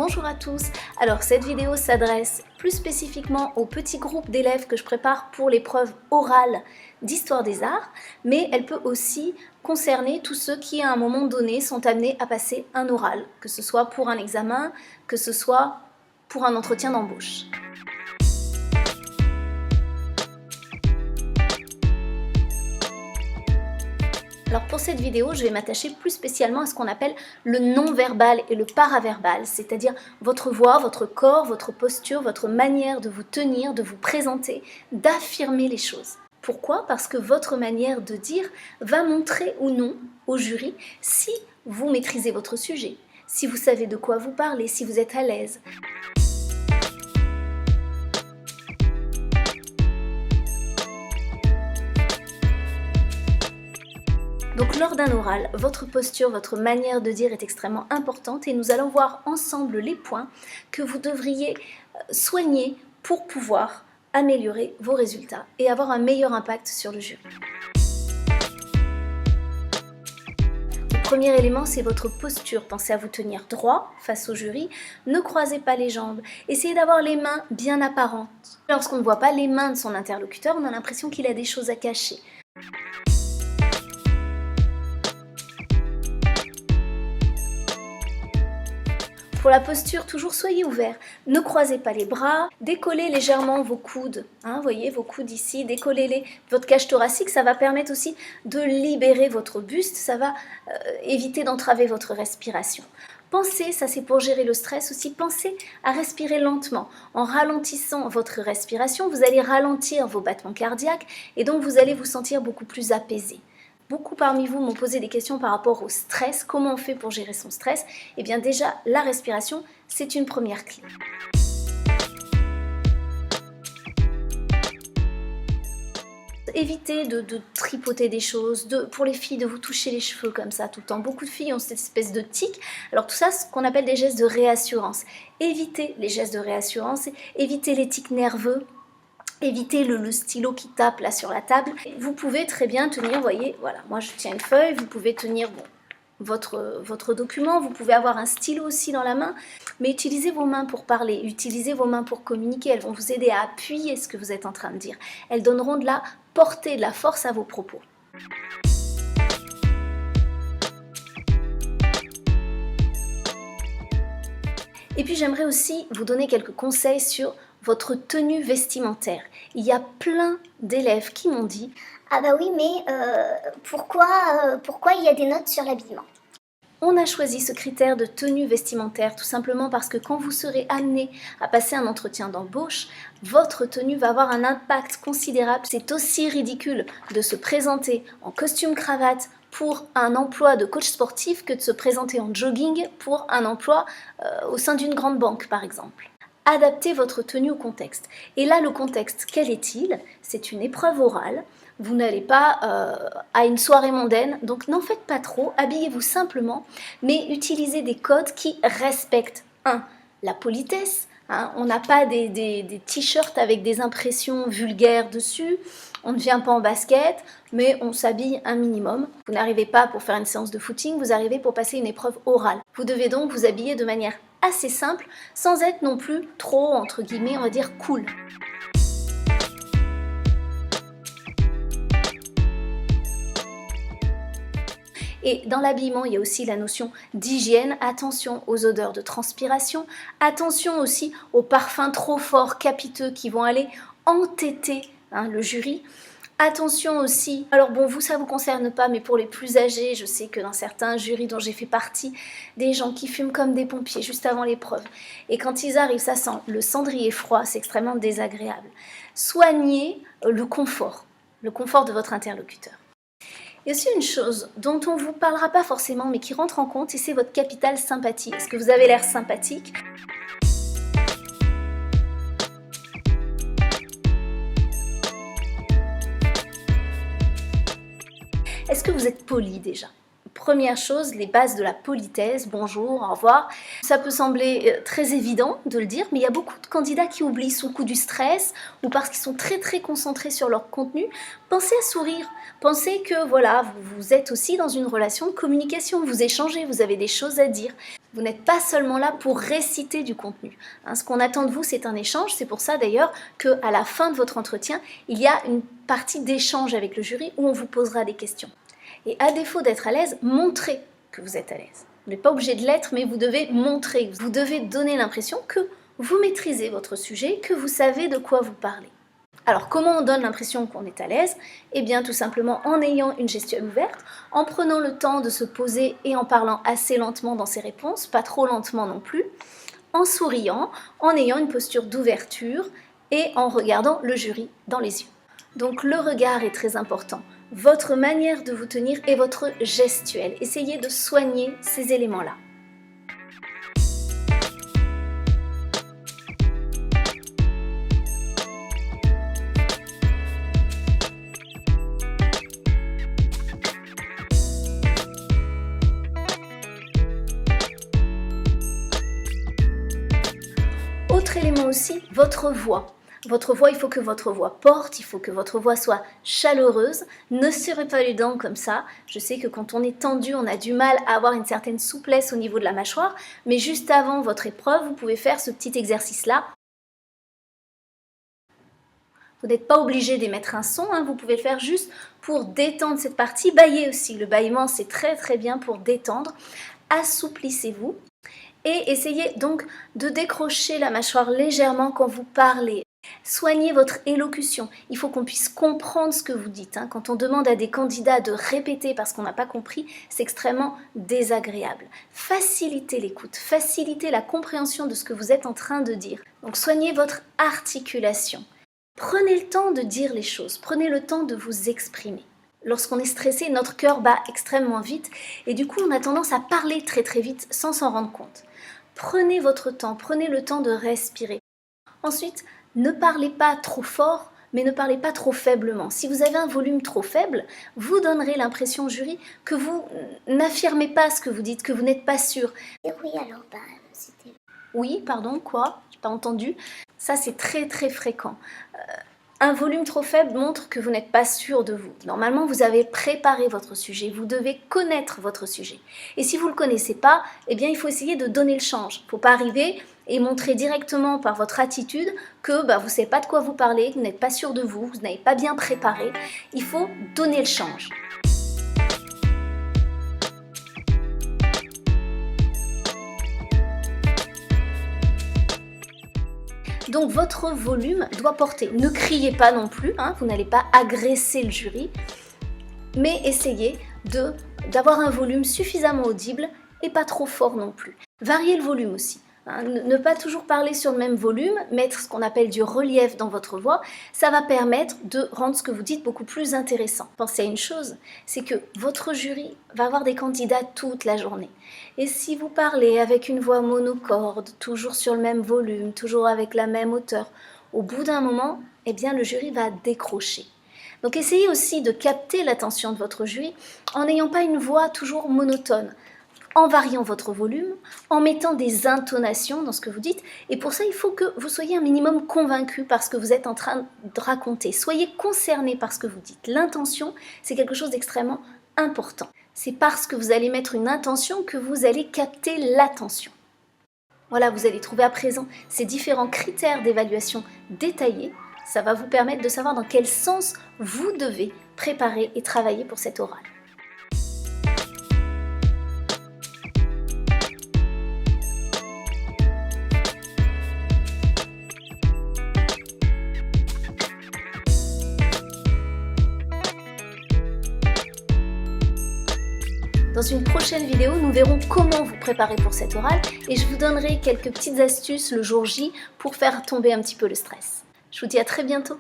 Bonjour à tous. Alors cette vidéo s'adresse plus spécifiquement aux petits groupes d'élèves que je prépare pour l'épreuve orale d'histoire des arts, mais elle peut aussi concerner tous ceux qui à un moment donné sont amenés à passer un oral, que ce soit pour un examen, que ce soit pour un entretien d'embauche. Alors pour cette vidéo, je vais m'attacher plus spécialement à ce qu'on appelle le non-verbal et le paraverbal, c'est-à-dire votre voix, votre corps, votre posture, votre manière de vous tenir, de vous présenter, d'affirmer les choses. Pourquoi? Parce que votre manière de dire va montrer ou non au jury si vous maîtrisez votre sujet, si vous savez de quoi vous parlez, si vous êtes à l'aise. Donc lors d'un oral, votre posture, votre manière de dire est extrêmement importante et nous allons voir ensemble les points que vous devriez soigner pour pouvoir améliorer vos résultats et avoir un meilleur impact sur le jury. Le premier élément, c'est votre posture. Pensez à vous tenir droit face au jury. Ne croisez pas les jambes. Essayez d'avoir les mains bien apparentes. Lorsqu'on ne voit pas les mains de son interlocuteur, on a l'impression qu'il a des choses à cacher. Pour la posture, toujours soyez ouvert, ne croisez pas les bras, décollez légèrement vos coudes, voyez vos coudes ici, décollez-les, votre cage thoracique, ça va permettre aussi de libérer votre buste, ça va éviter d'entraver votre respiration. Pensez, ça c'est pour gérer le stress aussi, pensez à respirer lentement. En ralentissant votre respiration, vous allez ralentir vos battements cardiaques et donc vous allez vous sentir beaucoup plus apaisé. Beaucoup parmi vous m'ont posé des questions par rapport au stress. Comment on fait pour gérer son stress? Eh bien déjà, la respiration, c'est une première clé. Évitez de tripoter des choses, pour les filles de vous toucher les cheveux comme ça tout le temps. Beaucoup de filles ont cette espèce de tic. Alors tout ça, c'est ce qu'on appelle des gestes de réassurance. Évitez les gestes de réassurance, évitez les tics nerveux. Évitez le stylo qui tape là sur la table. Vous pouvez très bien tenir, voyez, voilà, moi je tiens une feuille, vous pouvez tenir votre document, vous pouvez avoir un stylo aussi dans la main, mais utilisez vos mains pour parler, utilisez vos mains pour communiquer, elles vont vous aider à appuyer ce que vous êtes en train de dire. Elles donneront de la portée, de la force à vos propos. Et puis j'aimerais aussi vous donner quelques conseils sur votre tenue vestimentaire. Il y a plein d'élèves qui m'ont dit « Ah bah oui, mais pourquoi il y a des notes sur l'habillement ?» On a choisi ce critère de tenue vestimentaire tout simplement parce que quand vous serez amené à passer un entretien d'embauche, votre tenue va avoir un impact considérable. C'est aussi ridicule de se présenter en costume cravate pour un emploi de coach sportif que de se présenter en jogging pour un emploi au sein d'une grande banque par exemple. Adaptez votre tenue au contexte. Et là, le contexte, quel est-il? C'est une épreuve orale. Vous n'allez pas à une soirée mondaine, donc n'en faites pas trop, habillez-vous simplement, mais utilisez des codes qui respectent la politesse. On n'a pas des t-shirts avec des impressions vulgaires dessus, on ne vient pas en basket, mais on s'habille un minimum. Vous n'arrivez pas pour faire une séance de footing, vous arrivez pour passer une épreuve orale. Vous devez donc vous habiller de manière assez simple, sans être non plus trop, entre guillemets, on va dire cool. Et dans l'habillement, il y a aussi la notion d'hygiène. Attention aux odeurs de transpiration. Attention aussi aux parfums trop forts, capiteux, qui vont aller entêter le jury. Attention aussi, alors bon, vous, ça ne vous concerne pas, mais pour les plus âgés, je sais que dans certains jurys dont j'ai fait partie, des gens qui fument comme des pompiers juste avant l'épreuve. Et quand ils arrivent, ça sent le cendrier froid, c'est extrêmement désagréable. Soignez le confort de votre interlocuteur. Il y a aussi une chose dont on ne vous parlera pas forcément, mais qui rentre en compte, et c'est votre capital sympathie. Est-ce que vous avez l'air sympathique ? Est-ce que vous êtes poli déjà? Première chose, les bases de la politesse, bonjour, au revoir. Ça peut sembler très évident de le dire, mais il y a beaucoup de candidats qui oublient sous le coup du stress ou parce qu'ils sont très concentrés sur leur contenu. Pensez à sourire, pensez que voilà, vous êtes aussi dans une relation de communication, vous échangez, vous avez des choses à dire. Vous n'êtes pas seulement là pour réciter du contenu. Ce qu'on attend de vous, c'est un échange. C'est pour ça d'ailleurs qu'à la fin de votre entretien, il y a une partie d'échange avec le jury où on vous posera des questions. Et à défaut d'être à l'aise, montrez que vous êtes à l'aise. Vous n'êtes pas obligé de l'être, mais vous devez montrer. Vous devez donner l'impression que vous maîtrisez votre sujet, que vous savez de quoi vous parlez. Alors, comment on donne l'impression qu'on est à l'aise? Eh bien, tout simplement en ayant une gestuelle ouverte, en prenant le temps de se poser et en parlant assez lentement dans ses réponses, pas trop lentement non plus, en souriant, en ayant une posture d'ouverture et en regardant le jury dans les yeux. Donc, le regard est très important. Votre manière de vous tenir et votre gestuelle. Essayez de soigner ces éléments-là. Autre élément aussi, votre voix. Votre voix, il faut que votre voix porte, il faut que votre voix soit chaleureuse. Ne serrez pas les dents comme ça. Je sais que quand on est tendu, on a du mal à avoir une certaine souplesse au niveau de la mâchoire. Mais juste avant votre épreuve, vous pouvez faire ce petit exercice-là. Vous n'êtes pas obligé d'émettre un son, vous pouvez le faire juste pour détendre cette partie. Bâillez aussi. Le bâillement, c'est très très bien pour détendre. Assouplissez-vous. Et essayez donc de décrocher la mâchoire légèrement quand vous parlez. Soignez votre élocution. Il faut qu'on puisse comprendre ce que vous dites. Quand on demande à des candidats de répéter parce qu'on n'a pas compris, c'est extrêmement désagréable. Facilitez l'écoute, facilitez la compréhension de ce que vous êtes en train de dire. Donc soignez votre articulation. Prenez le temps de dire les choses, prenez le temps de vous exprimer. Lorsqu'on est stressé, notre cœur bat extrêmement vite et du coup on a tendance à parler très très vite sans s'en rendre compte. Prenez votre temps, prenez le temps de respirer. Ensuite, ne parlez pas trop fort, mais ne parlez pas trop faiblement. Si vous avez un volume trop faible, vous donnerez l'impression au jury que vous n'affirmez pas ce que vous dites, que vous n'êtes pas sûr. Et oui, alors, c'était... Oui, pardon, quoi? J'ai pas entendu. Ça, c'est très très fréquent. Un volume trop faible montre que vous n'êtes pas sûr de vous. Normalement, vous avez préparé votre sujet, vous devez connaître votre sujet. Et si vous ne le connaissez pas, eh bien, il faut essayer de donner le change. Il ne faut pas arriver et montrer directement par votre attitude que vous ne savez pas de quoi vous parlez, que vous n'êtes pas sûr de vous, vous n'avez pas bien préparé. Il faut donner le change. Donc votre volume doit porter. Ne criez pas non plus, vous n'allez pas agresser le jury, mais essayez d'avoir un volume suffisamment audible et pas trop fort non plus. Variez le volume aussi. Ne pas toujours parler sur le même volume, mettre ce qu'on appelle du relief dans votre voix, ça va permettre de rendre ce que vous dites beaucoup plus intéressant. Pensez à une chose, c'est que votre jury va avoir des candidats toute la journée. Et si vous parlez avec une voix monocorde, toujours sur le même volume, toujours avec la même hauteur, au bout d'un moment, eh bien le jury va décrocher. Donc essayez aussi de capter l'attention de votre jury en n'ayant pas une voix toujours monotone, en variant votre volume, en mettant des intonations dans ce que vous dites. Et pour ça, il faut que vous soyez un minimum convaincu par ce que vous êtes en train de raconter. Soyez concerné par ce que vous dites. L'intention, c'est quelque chose d'extrêmement important. C'est parce que vous allez mettre une intention que vous allez capter l'attention. Voilà, vous allez trouver à présent ces différents critères d'évaluation détaillés. Ça va vous permettre de savoir dans quel sens vous devez préparer et travailler pour cet oral. Dans une prochaine vidéo, nous verrons comment vous préparer pour cet oral et je vous donnerai quelques petites astuces le jour J pour faire tomber un petit peu le stress. Je vous dis à très bientôt.